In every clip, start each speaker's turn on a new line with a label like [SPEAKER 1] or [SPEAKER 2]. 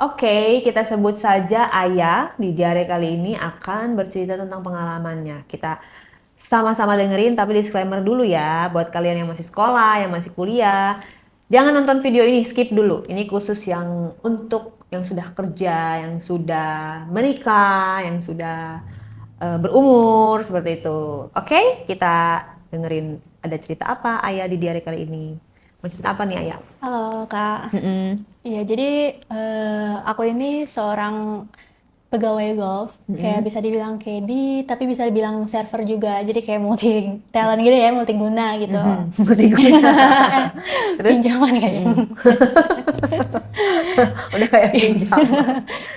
[SPEAKER 1] Oke, kita sebut saja Ayah di diare kali ini akan bercerita tentang pengalamannya. Kita sama-sama dengerin, tapi disclaimer dulu ya, buat kalian yang masih sekolah, yang masih kuliah. Jangan nonton video ini, skip dulu. Ini khusus yang untuk yang sudah kerja, yang sudah menikah, yang sudah berumur, seperti itu. Oke, kita dengerin ada cerita apa Ayah di diare kali ini. Mau cerita apa nih Ayah?
[SPEAKER 2] Halo Kak,
[SPEAKER 1] Mm-mm.
[SPEAKER 2] iya jadi aku ini seorang pegawai golf, kayak
[SPEAKER 1] Mm-mm.
[SPEAKER 2] bisa dibilang caddy, tapi bisa dibilang server juga, jadi kayak multi talent gitu ya, multiguna gitu.
[SPEAKER 1] Mhm, seperti guna. Terus?
[SPEAKER 2] Pinjaman kayaknya.
[SPEAKER 1] Mhm. Udah kayak pinjaman.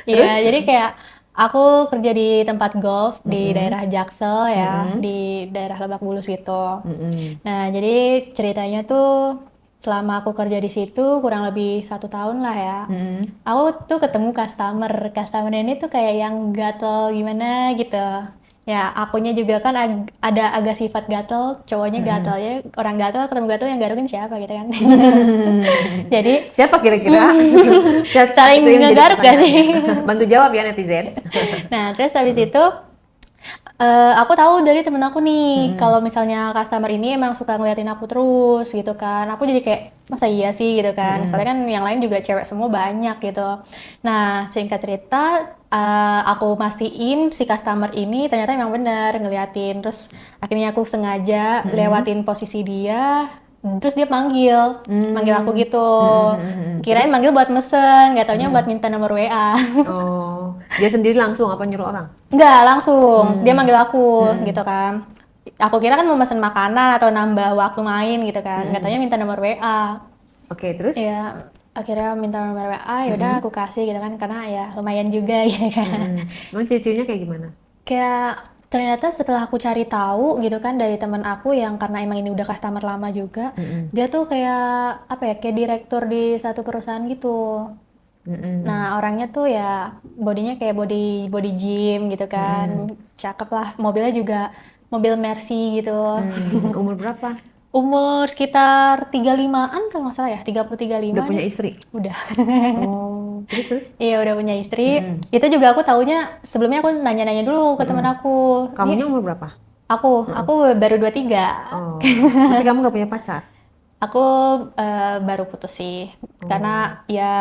[SPEAKER 2] Iya,
[SPEAKER 1] Terus?
[SPEAKER 2] jadi kayak aku kerja di tempat golf di
[SPEAKER 1] Mhm.
[SPEAKER 2] daerah Jaksel ya,
[SPEAKER 1] Mhm.
[SPEAKER 2] di daerah Lebak Bulus gitu.
[SPEAKER 1] Mhm.
[SPEAKER 2] Nah, jadi ceritanya tuh selama aku kerja di situ kurang lebih 1 tahun lah ya.
[SPEAKER 1] Mhm.
[SPEAKER 2] Aku tuh ketemu customer ini tuh kayak yang gatel gimana gitu. Ya, akunya juga kan ada agak sifat gatel, cowoknya
[SPEAKER 1] Mhm.
[SPEAKER 2] gatel ya. Orang gatel ketemu gatel yang garukin siapa gitu kan. Jadi
[SPEAKER 1] Siapa kira-kira? Itu
[SPEAKER 2] saling
[SPEAKER 1] yang jadi
[SPEAKER 2] ngegaruk gak sih?
[SPEAKER 1] pertanyaannya. Bantu jawab ya netizen.
[SPEAKER 2] Nah, terus habis
[SPEAKER 1] Mhm.
[SPEAKER 2] itu aku tahu dari temen aku nih,
[SPEAKER 1] Mhm.
[SPEAKER 2] kalau misalnya customer ini emang suka ngeliatin aku terus gitu kan. Aku jadi kayak, masa iya sih gitu kan. Soalnya
[SPEAKER 1] Mhm.
[SPEAKER 2] kan yang lain juga cewek semua banyak gitu. Nah, singkat cerita, aku mastiin si customer ini ternyata emang bener ngeliatin. Terus akhirnya aku sengaja
[SPEAKER 1] Mhm.
[SPEAKER 2] lewatin posisi dia, terus dia manggil aku
[SPEAKER 1] Hmm.
[SPEAKER 2] gitu.
[SPEAKER 1] Mhm. Mhm. Mhm. Terus?
[SPEAKER 2] Kirain manggil buat mesen, nggak taunya buat
[SPEAKER 1] Mhm.
[SPEAKER 2] minta nomor WA.
[SPEAKER 1] Oh, dia sendiri langsung apa nyuruh orang?
[SPEAKER 2] Enggak, langsung. Dia
[SPEAKER 1] Hmm.
[SPEAKER 2] manggil aku gitu
[SPEAKER 1] Mhm.
[SPEAKER 2] kan. Aku kira kan mau mesen makanan atau nambah waktu main gitu kan. Nggak
[SPEAKER 1] Mhm.
[SPEAKER 2] taunya minta nomor WA.
[SPEAKER 1] Oke, terus?
[SPEAKER 2] Ya, akhirnya minta nomor WA, ya udah
[SPEAKER 1] Mhm.
[SPEAKER 2] aku kasih gitu kan karena ya lumayan juga gitu kan.
[SPEAKER 1] Mhm. Emang ciri-cirinya kayak gimana?
[SPEAKER 2] Kayak ternyata setelah aku cari tahu gitu kan dari teman aku yang karena emang ini udah customer lama juga,
[SPEAKER 1] Mhm.
[SPEAKER 2] dia tuh kayak apa ya, kayak direktur di satu perusahaan gitu.
[SPEAKER 1] Mhm.
[SPEAKER 2] Nah, orangnya tuh ya bodinya kayak body body gym gitu kan.
[SPEAKER 1] Mhm.
[SPEAKER 2] Cakep lah. Mobilnya juga mobil Mercy gitu.
[SPEAKER 1] Umur berapa?
[SPEAKER 2] Umur sekitar 35-an kalau nggak salah ya, 30
[SPEAKER 1] Udah
[SPEAKER 2] 35
[SPEAKER 1] punya
[SPEAKER 2] nih.
[SPEAKER 1] istri?
[SPEAKER 2] Udah.
[SPEAKER 1] Oh, terus terus?
[SPEAKER 2] Iya, udah punya istri.
[SPEAKER 1] Mhm.
[SPEAKER 2] Itu juga aku taunya sebelumnya aku nanya-nanya dulu ke temen
[SPEAKER 1] Mhm.
[SPEAKER 2] aku.
[SPEAKER 1] Kamunya
[SPEAKER 2] Nih,
[SPEAKER 1] umur berapa? Heeh.
[SPEAKER 2] aku baru 23.
[SPEAKER 1] Oh, tapi kamu gak punya pacar?
[SPEAKER 2] Aku baru putus sih.
[SPEAKER 1] Oh,
[SPEAKER 2] Karena ya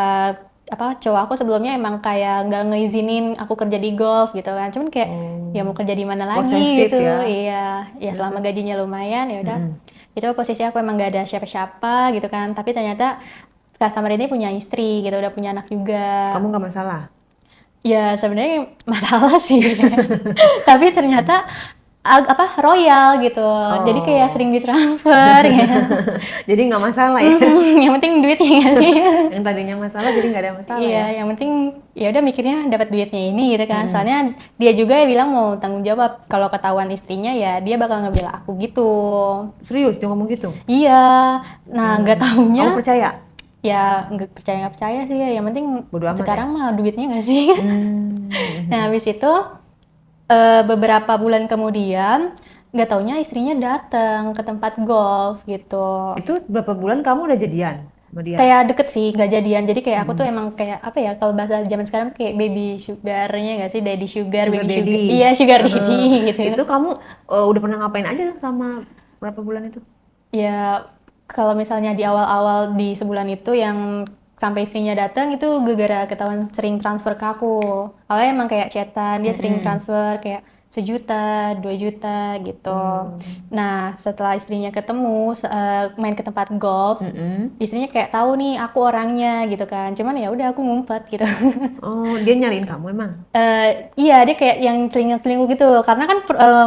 [SPEAKER 2] apa cowok aku sebelumnya emang kayak nggak ngeizinin aku kerja di golf gitu kan. Cuman kayak ya mau
[SPEAKER 1] oh,
[SPEAKER 2] kerja di mana lagi
[SPEAKER 1] posesif
[SPEAKER 2] gitu.
[SPEAKER 1] ya.
[SPEAKER 2] Iya, ya
[SPEAKER 1] Terus
[SPEAKER 2] selama
[SPEAKER 1] terus?
[SPEAKER 2] gajinya lumayan ya udah.
[SPEAKER 1] Mhm.
[SPEAKER 2] Itu posisi aku emang nggak ada siapa-siapa gitu kan. Tapi ternyata customer ini punya istri gitu, udah punya anak juga.
[SPEAKER 1] Kamu gak masalah?
[SPEAKER 2] Ya sebenarnya masalah sih. Tapi ternyata apa royal gitu. Jadi kayak
[SPEAKER 1] Oh,
[SPEAKER 2] sering ditransfer ya.
[SPEAKER 1] jadi nggak masalah ya?
[SPEAKER 2] Yang penting duitnya nggak sih?
[SPEAKER 1] Yang tadinya masalah jadi nggak ada masalah
[SPEAKER 2] Iya,
[SPEAKER 1] ya?
[SPEAKER 2] yang penting ya udah mikirnya dapat duitnya ini gitu kan.
[SPEAKER 1] Mhm.
[SPEAKER 2] Soalnya dia juga ya bilang mau tanggung jawab kalau ketahuan istrinya ya dia bakal ngebela aku gitu.
[SPEAKER 1] Serius dia ngomong gitu?
[SPEAKER 2] Iya, nah nggak taunya
[SPEAKER 1] Kamu percaya?
[SPEAKER 2] ya nggak percaya sih ya. Yang penting
[SPEAKER 1] Bodo amat ya?
[SPEAKER 2] sekarang mah duitnya nggak sih. Nah
[SPEAKER 1] Mhm.
[SPEAKER 2] habis itu beberapa bulan kemudian nggak taunya istrinya datang ke tempat golf gitu.
[SPEAKER 1] Itu berapa bulan kamu udah jadian sama dia?
[SPEAKER 2] Kayak deket sih, nggak jadian. Jadi kayak aku tuh
[SPEAKER 1] Mhm.
[SPEAKER 2] emang kayak apa ya, kalau bahasa zaman sekarang tuh kayak baby sugar-nya nggak sih? Daddy sugar,
[SPEAKER 1] Sugar
[SPEAKER 2] baby sugar. Iya,
[SPEAKER 1] daddy.
[SPEAKER 2] sugar daddy
[SPEAKER 1] Heeh.
[SPEAKER 2] gitu.
[SPEAKER 1] Itu kamu udah pernah ngapain aja sama berapa bulan itu?
[SPEAKER 2] Ya, kalau misalnya di awal-awal di sebulan itu yang sampai istrinya datang itu gara-gara ketahuan sering transfer ke aku. Awalnya emang kayak chatan, dia sering
[SPEAKER 1] Mhm.
[SPEAKER 2] transfer kayak 1 juta, 2 juta gitu.
[SPEAKER 1] Hmm.
[SPEAKER 2] Nah, setelah istrinya ketemu, main ke tempat golf,
[SPEAKER 1] Mhm.
[SPEAKER 2] istrinya kayak tahu nih aku orangnya gitu kan. Cuman ya udah aku ngumpet gitu.
[SPEAKER 1] Oh, dia nyariin kamu emang?
[SPEAKER 2] Iya dia kayak yang celingak-celinguk gitu karena kan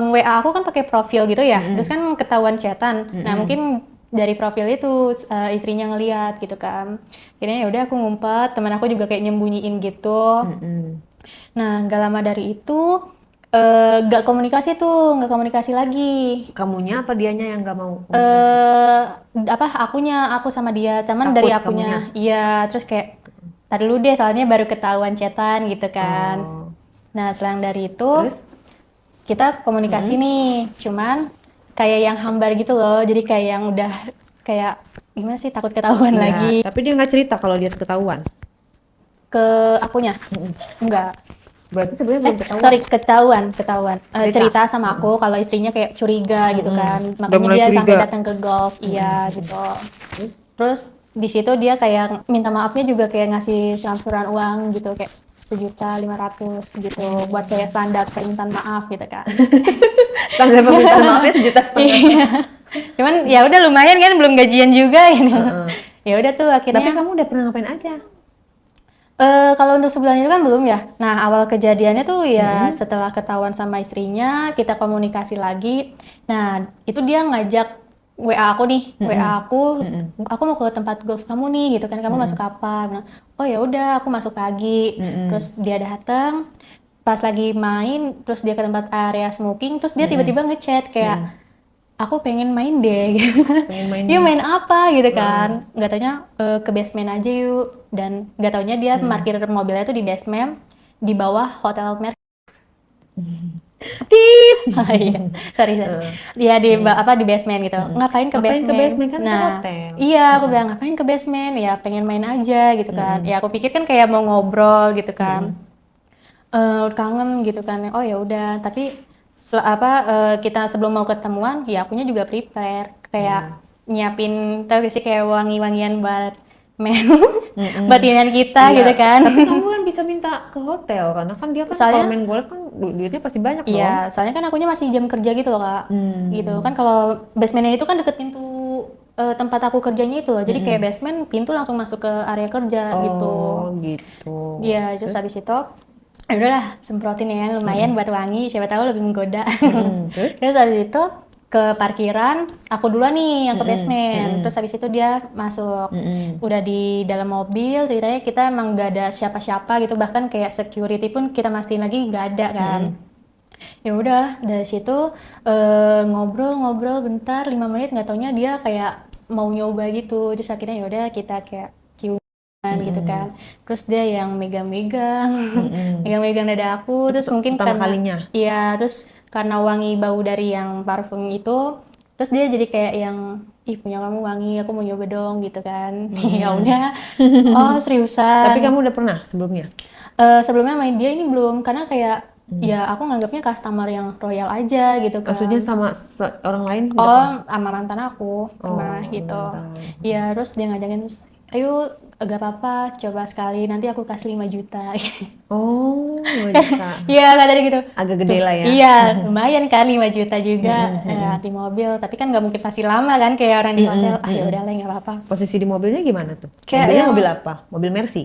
[SPEAKER 2] WA aku kan pakai profil gitu ya, terus
[SPEAKER 1] Mhm.
[SPEAKER 2] kan ketahuan chatan. Nah
[SPEAKER 1] Mhm.
[SPEAKER 2] mungkin dari profil itu istrinya ngelihat gitu kan. Akhirnya ya udah aku ngumpet, teman aku juga kayak nyembunyiin gitu.
[SPEAKER 1] Mhm.
[SPEAKER 2] Nah gak lama dari itu nggak komunikasi lagi.
[SPEAKER 1] Kamunya apa dianya yang nggak mau komunikasi?
[SPEAKER 2] eh apa aku sama dia, teman dari
[SPEAKER 1] Takut
[SPEAKER 2] akunya.
[SPEAKER 1] kamunya?
[SPEAKER 2] Iya, terus kayak tadi dulu deh soalnya baru ketahuan chatan gitu kan.
[SPEAKER 1] Oh,
[SPEAKER 2] Nah, selain dari itu
[SPEAKER 1] terus?
[SPEAKER 2] kita komunikasi
[SPEAKER 1] Mhm.
[SPEAKER 2] nih, cuman kayak yang hambar gitu loh. Jadi kayak yang udah kayak gimana sih takut ketahuan
[SPEAKER 1] Iya,
[SPEAKER 2] lagi.
[SPEAKER 1] tapi dia nggak cerita kalau dia ketahuan.
[SPEAKER 2] ke akunya. Enggak.
[SPEAKER 1] Berarti sebenarnya belum ketahuan.
[SPEAKER 2] Sorry, ketahuan.
[SPEAKER 1] Cerita.
[SPEAKER 2] Cerita sama aku kalau istrinya kayak curiga gitu kan.
[SPEAKER 1] Udah
[SPEAKER 2] Makanya
[SPEAKER 1] mulai
[SPEAKER 2] dia sampai
[SPEAKER 1] curiga.
[SPEAKER 2] datang ke golf, iya gitu. Terus di situ dia kayak minta maafnya juga kayak ngasih transferan uang gitu kayak 1.500.000 gitu buat kayak standar permintaan maaf gitu kan.
[SPEAKER 1] Standar permintaan maafnya 1,5 juta.
[SPEAKER 2] Iya. Cuman ya udah lumayan kan belum gajian juga gitu.
[SPEAKER 1] Heeh.
[SPEAKER 2] Ya udah tuh
[SPEAKER 1] Tapi
[SPEAKER 2] akhirnya
[SPEAKER 1] kamu udah pernah ngapain aja?
[SPEAKER 2] kalau untuk sebulan itu kan belum ya. Nah, awal kejadiannya tuh ya setelah ketahuan sama istrinya, kita komunikasi lagi. Nah, itu dia ngajak WA aku nih, WA aku mau ke tempat golf kamu nih gitu kan. Kamu masuk apa? Bilang, oh ya udah, aku masuk pagi. Terus dia datang, pas lagi main, terus dia ke tempat area smoking, terus dia tiba-tiba ngechat kayak aku pengen main deh gitu.
[SPEAKER 1] Pengen main
[SPEAKER 2] Yuk main apa gitu kan, nggak taunya ke basement aja yuk, dan nggak taunya dia parkir mobilnya tuh di basement di bawah hotel Mer.
[SPEAKER 1] Tit.
[SPEAKER 2] Oh, iya, sorry. Dia di di basement gitu. Ngapain ke
[SPEAKER 1] Ngapain ke
[SPEAKER 2] basement?
[SPEAKER 1] basement? Kan itu
[SPEAKER 2] Nah,
[SPEAKER 1] hotel.
[SPEAKER 2] iya aku bilang ngapain ke basement? Ya pengen main aja gitu kan. Ya aku pikir kan kayak mau ngobrol gitu kan. Kangen gitu kan. Oh ya udah, tapi kita sebelum mau ketemuan ya akunya juga prepare kayak nyiapin tau gak sih kayak wangi-wangian buat batinan kita
[SPEAKER 1] Iya,
[SPEAKER 2] gitu kan.
[SPEAKER 1] tapi kamu kan bisa minta ke hotel karena kan dia kan kalau
[SPEAKER 2] Soalnya
[SPEAKER 1] main golf kan duitnya pasti banyak dong.
[SPEAKER 2] iya, soalnya kan akunya masih jam kerja gitu loh kak. Gitu kan kalau basementnya itu kan deket pintu tempat aku kerjanya itu loh. Jadi kayak basement pintu langsung masuk ke area kerja gitu.
[SPEAKER 1] Oh gitu.
[SPEAKER 2] Iya, terus habis itu ya udahlah semprotin ya lumayan buat wangi, siapa tahu lebih menggoda.
[SPEAKER 1] Terus?
[SPEAKER 2] Terus habis itu ke parkiran, aku duluan nih yang ke basement. Terus habis itu dia masuk. Udah di dalam mobil, ceritanya kita emang gak ada siapa-siapa gitu, bahkan kayak security pun kita mastiin lagi gak ada kan. Ya udah dari situ ngobrol bentar 5 menit, nggak taunya dia kayak mau nyoba gitu. Terus akhirnya ya udah kita kayak ciuman gitu kan. Terus dia yang megang-megang megang-megang dada aku, terus mungkin
[SPEAKER 1] pertama
[SPEAKER 2] karena
[SPEAKER 1] kalinya?
[SPEAKER 2] iya, terus karena wangi bau dari yang parfum itu, terus dia jadi kayak yang ih punya kamu wangi, aku mau nyoba dong gitu kan. Ya udah, oh seriusan.
[SPEAKER 1] Tapi kamu udah pernah sebelumnya?
[SPEAKER 2] Sebelumnya main dia ini belum, karena kayak ya aku nganggapnya customer yang royal aja gitu kan.
[SPEAKER 1] Maksudnya sama orang lain?
[SPEAKER 2] Oh, sama mantan aku pernah
[SPEAKER 1] Oh,
[SPEAKER 2] gitu.
[SPEAKER 1] mantan.
[SPEAKER 2] Iya, terus dia ngajakin terus, ayo gak apa-apa, coba sekali, nanti aku kasih 5 juta.
[SPEAKER 1] Oh, 5 juta.
[SPEAKER 2] Iya, kata dia gitu.
[SPEAKER 1] Agak gede lah ya.
[SPEAKER 2] Iya, lumayan kan 5 juta juga di mobil, tapi kan nggak mungkin masih lama kan kayak orang di hotel. Ah ya udah lah nggak apa-apa.
[SPEAKER 1] Posisi di mobilnya gimana tuh?
[SPEAKER 2] Kayak
[SPEAKER 1] Mobilnya
[SPEAKER 2] yang-
[SPEAKER 1] mobil apa? Mobil Mercy?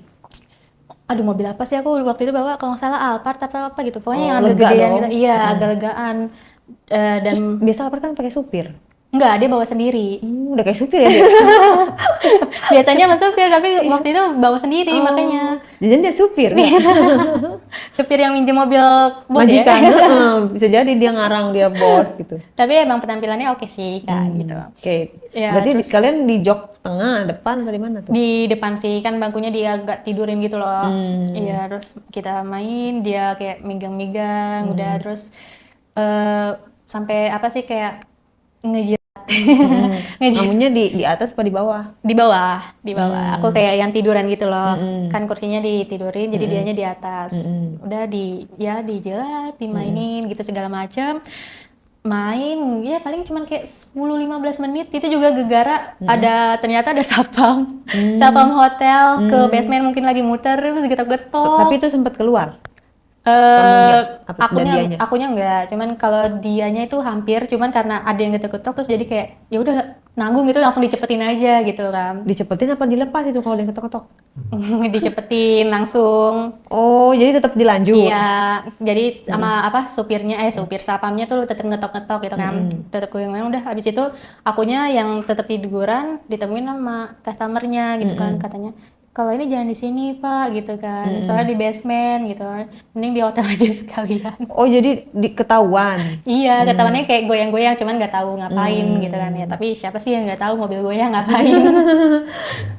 [SPEAKER 2] Aduh mobil apa sih aku waktu itu bawa kalau nggak salah Alphard apa gitu. Pokoknya
[SPEAKER 1] Oh,
[SPEAKER 2] yang agak
[SPEAKER 1] lega
[SPEAKER 2] gedean
[SPEAKER 1] dong.
[SPEAKER 2] gitu. Iya, agak legaan. Dan
[SPEAKER 1] Biasa apa kan pakai supir?
[SPEAKER 2] enggak, dia bawa sendiri.
[SPEAKER 1] Udah kayak supir ya dia?
[SPEAKER 2] Biasanya sama supir, tapi waktu itu bawa sendiri makanya.
[SPEAKER 1] Jadi dia supir.
[SPEAKER 2] Supir yang minjem mobil bos ya.
[SPEAKER 1] Majikan, bisa jadi dia ngarang, dia bos gitu.
[SPEAKER 2] Tapi emang penampilannya oke sih kak gitu.
[SPEAKER 1] Oke.
[SPEAKER 2] Ya,
[SPEAKER 1] Berarti
[SPEAKER 2] terus-
[SPEAKER 1] kalian di jok tengah, depan, atau di mana tuh?
[SPEAKER 2] Di depan sih kan bangkunya dia agak tidurin gitu loh. Iya, terus kita main, dia kayak megang-megang, udah terus sampai apa sih kayak ngejilat.
[SPEAKER 1] Kamunya di atas apa di bawah?
[SPEAKER 2] Di bawah, di bawah. Aku kayak yang tiduran gitu loh. Kan kursinya ditidurin, jadi dianya di atas. Udah dijilat, dimainin gitu segala macam. Main ya paling cuman kayak 10-15 menit itu juga gegara ternyata ada sapam. Sapam hotel ke basement mungkin lagi muter terus getok-getok.
[SPEAKER 1] Tapi itu sempat keluar. Kamunya, apa, dan dianya?
[SPEAKER 2] Akunya enggak, cuman kalau dianya itu hampir, cuman karena ada yang getok-getok terus jadi kayak ya udah nanggung gitu langsung dicepetin aja gitu kan.
[SPEAKER 1] Dicepetin apa dilepas itu kalau dia ketok-ketok?
[SPEAKER 2] Dicepetin langsung.
[SPEAKER 1] Oh, jadi tetap dilanjut.
[SPEAKER 2] Iya, jadi sama supirnya supir sapamnya tuh tetap ngetok-ngetok gitu kan. Tetap goyang-goyang udah habis itu akunya yang tetap tiduran ditemuin sama customernya gitu kan katanya. Kalau ini jangan di sini Pak gitu kan. Soalnya di basement gitu. Mending di hotel aja sekalian.
[SPEAKER 1] Oh, jadi ketahuan.
[SPEAKER 2] Iya, ketahuannya kayak goyang-goyang cuman nggak tahu ngapain gitu kan ya. Tapi siapa sih yang nggak tahu mobil goyang ngapain?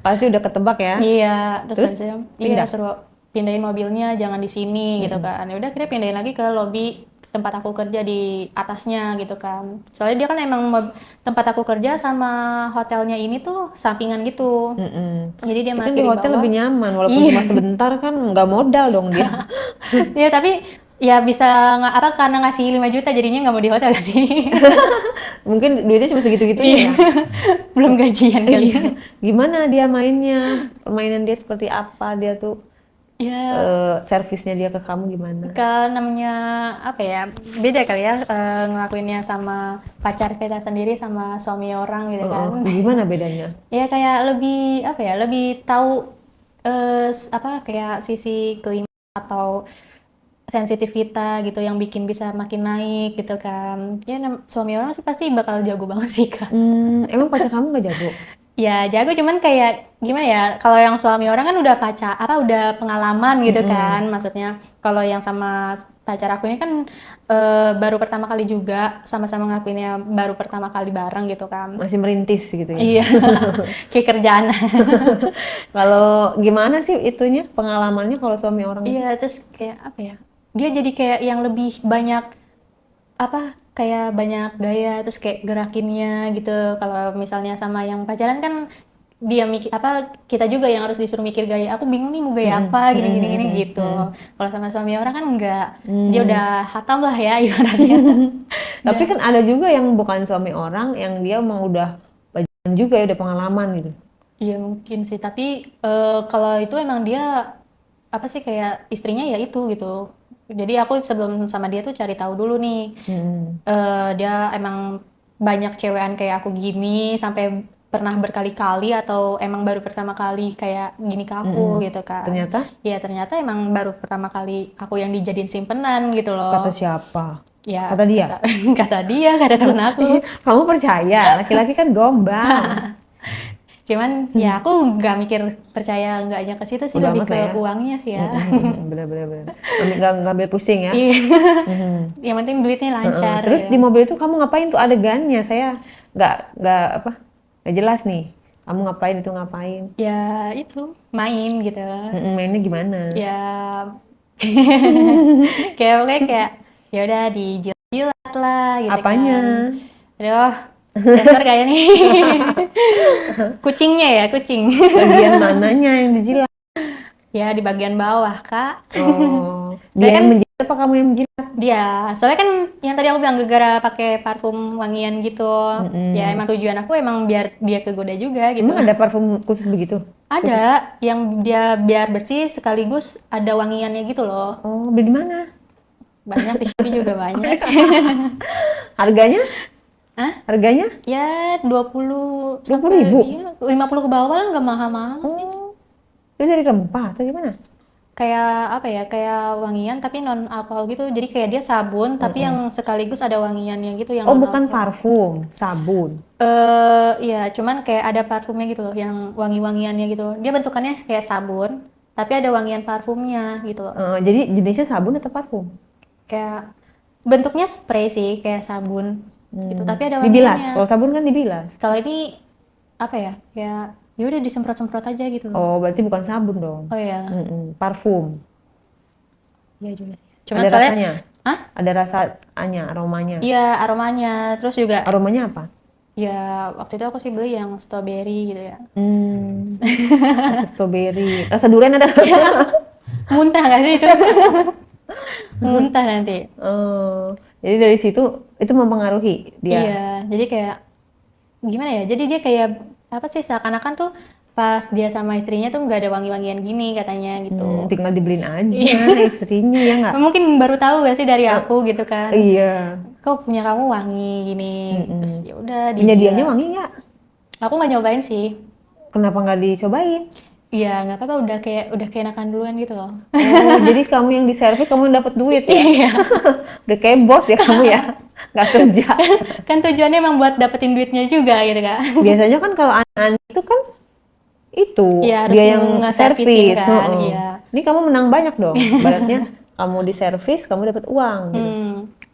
[SPEAKER 1] Pasti udah ketebak ya.
[SPEAKER 2] Iya,
[SPEAKER 1] Terus
[SPEAKER 2] habis itu,
[SPEAKER 1] pindah?
[SPEAKER 2] suruh pindahin mobilnya jangan di sini gitu kan. Ya udah akhirnya pindahin lagi ke lobby tempat aku kerja di atasnya gitu kan. Soalnya dia kan emang tempat aku kerja sama hotelnya ini tuh sampingan gitu. Jadi dia
[SPEAKER 1] Tapi kan di
[SPEAKER 2] parkir di
[SPEAKER 1] hotel
[SPEAKER 2] bawah.
[SPEAKER 1] lebih nyaman, walaupun
[SPEAKER 2] Iya.
[SPEAKER 1] cuma sebentar kan nggak modal dong dia.
[SPEAKER 2] Ya tapi ya bisa karena ngasih 5 juta jadinya nggak mau di hotel gak sih?
[SPEAKER 1] Mungkin duitnya cuma segitu-gitunya
[SPEAKER 2] Iya.
[SPEAKER 1] ya.
[SPEAKER 2] Belum gajian kali ya.
[SPEAKER 1] Iya. Gimana dia mainnya? Permainan dia seperti apa? Dia tuh
[SPEAKER 2] Ya
[SPEAKER 1] servisnya dia ke kamu gimana?
[SPEAKER 2] kalau namanya apa ya, beda kali ya ngelakuinnya sama pacar kita sendiri sama suami orang gitu kan.
[SPEAKER 1] Gimana bedanya?
[SPEAKER 2] Ya kayak lebih apa ya, lebih tahu apa kayak sisi kelima atau sensitif kita gitu yang bikin bisa makin naik gitu kan. Ya suami orang sih pasti bakal jago banget sih Kak.
[SPEAKER 1] Emang pacar kamu nggak jago?
[SPEAKER 2] Ya jago cuman kayak gimana ya, kalau yang suami orang kan udah udah pengalaman gitu kan, maksudnya kalau yang sama pacar aku ini kan baru pertama kali juga, sama-sama ngakuinnya baru pertama kali bareng gitu kan.
[SPEAKER 1] Masih merintis gitu ya?
[SPEAKER 2] Iya, kayak kerjaan.
[SPEAKER 1] Kalau gimana sih itunya pengalamannya kalau suami orang itu?
[SPEAKER 2] Iya, terus kayak apa ya, dia jadi kayak yang lebih banyak apa, kayak banyak gaya, terus kayak gerakinnya gitu. Kalau misalnya sama yang pacaran kan dia mikir apa, kita juga yang harus disuruh mikir gaya. Aku bingung nih mau gaya apa, gini gitu. Kalau sama suami orang kan enggak, dia udah hatam lah ya ibaratnya.
[SPEAKER 1] Tapi kan ada juga yang bukan suami orang, yang dia mau udah bajingan juga ya, udah pengalaman gitu.
[SPEAKER 2] Iya mungkin sih, tapi kalau itu emang dia apa sih, kayak istrinya ya itu gitu. Jadi aku sebelum sama dia tuh cari tahu dulu nih, dia emang banyak cewekan kayak aku gini sampai pernah berkali-kali atau emang baru pertama kali kayak gini ke aku gitu kan.
[SPEAKER 1] Ternyata
[SPEAKER 2] Ya ternyata emang baru pertama kali aku yang dijadiin simpenan gitu
[SPEAKER 1] kata
[SPEAKER 2] loh.
[SPEAKER 1] siapa?
[SPEAKER 2] Ya
[SPEAKER 1] Kata dia?
[SPEAKER 2] kata dia, kata temen aku.
[SPEAKER 1] Kamu percaya? Laki-laki kan gombal.
[SPEAKER 2] Cuman ya aku nggak mikir percaya enggaknya ke situ sih,
[SPEAKER 1] Bodo
[SPEAKER 2] lebih
[SPEAKER 1] amat lah
[SPEAKER 2] ke
[SPEAKER 1] ya.
[SPEAKER 2] uangnya sih ya.
[SPEAKER 1] Bener. Nggak ngambil pusing ya.
[SPEAKER 2] Iya. Yang penting duitnya lancar
[SPEAKER 1] Terus
[SPEAKER 2] ya.
[SPEAKER 1] di mobil itu kamu ngapain tuh adegannya? Saya nggak apa nggak jelas nih. Kamu ngapain itu ngapain?
[SPEAKER 2] Ya itu main gitu.
[SPEAKER 1] Mainnya gimana?
[SPEAKER 2] Ya kayak pokoknya kayak ya udah dijilat-jilat lah gitu
[SPEAKER 1] Apanya?
[SPEAKER 2] kan. Aduh, sensor kayak nih. Kucingnya ya, kucing.
[SPEAKER 1] Bagian mananya yang dijilat?
[SPEAKER 2] Ya di bagian bawah, Kak.
[SPEAKER 1] Oh,
[SPEAKER 2] Saya
[SPEAKER 1] dia
[SPEAKER 2] kan
[SPEAKER 1] yang menjilat apa kamu yang menjilat?
[SPEAKER 2] dia, soalnya kan yang tadi aku bilang gara-gara pakai parfum wangian gitu. Ya emang tujuan aku emang biar dia kegoda juga gitu.
[SPEAKER 1] Emang ada parfum khusus begitu?
[SPEAKER 2] Ada yang dia biar bersih sekaligus ada wangiannya gitu loh.
[SPEAKER 1] Oh, beli di mana?
[SPEAKER 2] Banyak di Shopee juga banyak.
[SPEAKER 1] Harganya?
[SPEAKER 2] Hah?
[SPEAKER 1] Harganya?
[SPEAKER 2] Ya 20
[SPEAKER 1] 20.000?
[SPEAKER 2] iya, 50 ke bawah lah, nggak mahal-mahal sih.
[SPEAKER 1] Oh, itu dari rempah atau gimana?
[SPEAKER 2] Kayak apa ya, kayak wangian tapi non alkohol gitu. Jadi kayak dia sabun tapi yang sekaligus ada wangiannya gitu yang
[SPEAKER 1] Oh,
[SPEAKER 2] non
[SPEAKER 1] bukan
[SPEAKER 2] alkohol.
[SPEAKER 1] parfum, sabun.
[SPEAKER 2] Iya, cuman kayak ada parfumnya gitu loh, yang wangi-wangiannya gitu. Dia bentukannya kayak sabun, tapi ada wangian parfumnya gitu loh.
[SPEAKER 1] Jadi jenisnya sabun atau parfum?
[SPEAKER 2] Kayak bentuknya spray sih, kayak sabun gitu, tapi ada
[SPEAKER 1] Dibilas.
[SPEAKER 2] wangiannya.
[SPEAKER 1] Kalau sabun kan dibilas.
[SPEAKER 2] Kalau ini apa ya? Kayak ya udah disemprot-semprot aja gitu loh.
[SPEAKER 1] Oh, berarti bukan sabun dong.
[SPEAKER 2] Oh ya,
[SPEAKER 1] Parfum.
[SPEAKER 2] iya juga sih. Cuman
[SPEAKER 1] Ada
[SPEAKER 2] soalnya,
[SPEAKER 1] rasanya?
[SPEAKER 2] hah?
[SPEAKER 1] Ada rasanya, aromanya.
[SPEAKER 2] Iya aromanya, terus juga
[SPEAKER 1] Aromanya apa?
[SPEAKER 2] ya waktu itu aku sih beli yang strawberry gitu ya.
[SPEAKER 1] Rasa strawberry. Rasa durian ada?
[SPEAKER 2] Muntah nggak sih itu? Muntah nanti.
[SPEAKER 1] Oh, jadi dari situ itu mempengaruhi dia.
[SPEAKER 2] Iya, jadi kayak gimana ya? Jadi dia kayak apa sih, seakan-akan tuh pas dia sama istrinya tuh nggak ada wangi-wangian gini katanya gitu.
[SPEAKER 1] Tinggal dibeliin aja
[SPEAKER 2] Iya.
[SPEAKER 1] istrinya ya nggak?
[SPEAKER 2] Mungkin baru tahu gak sih dari aku gitu kan.
[SPEAKER 1] Iya.
[SPEAKER 2] Kok punya kamu wangi gini. Terus ya udah
[SPEAKER 1] Punya dianya
[SPEAKER 2] dijilat.
[SPEAKER 1] wangi nggak?
[SPEAKER 2] Aku nggak nyobain sih.
[SPEAKER 1] Kenapa nggak dicobain?
[SPEAKER 2] Iya, nggak apa-apa, udah keenakan duluan gitu loh.
[SPEAKER 1] Oh, jadi kamu yang di servis, kamu yang dapat duit ya?
[SPEAKER 2] Iya.
[SPEAKER 1] Udah kayak bos ya kamu ya? Nggak kerja.
[SPEAKER 2] Kan tujuannya emang buat dapetin duitnya juga gitu Kak.
[SPEAKER 1] Biasanya kan kalau anak itu kan itu
[SPEAKER 2] Iya, harus
[SPEAKER 1] dia yang
[SPEAKER 2] nge-servicing
[SPEAKER 1] servis.
[SPEAKER 2] kan, iya.
[SPEAKER 1] Ini kamu menang banyak dong. Ibaratnya kamu di servis, kamu dapat uang gitu.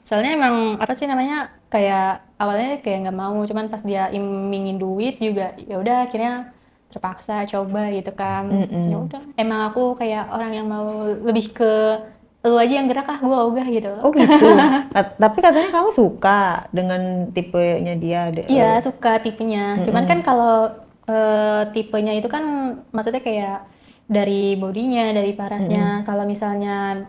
[SPEAKER 2] Soalnya emang apa sih namanya, kayak awalnya kayak nggak mau, cuman pas dia imingin duit juga ya udah akhirnya terpaksa coba gitu kan. Ya udah, emang aku kayak orang yang mau lebih ke lu aja yang gerak gue ogah gitu.
[SPEAKER 1] Oh gitu. Tapi katanya kamu suka dengan tipenya dia.
[SPEAKER 2] Iya suka tipenya, cuman kan kalau tipenya itu kan maksudnya kayak dari bodinya, dari parasnya. Kalau misalnya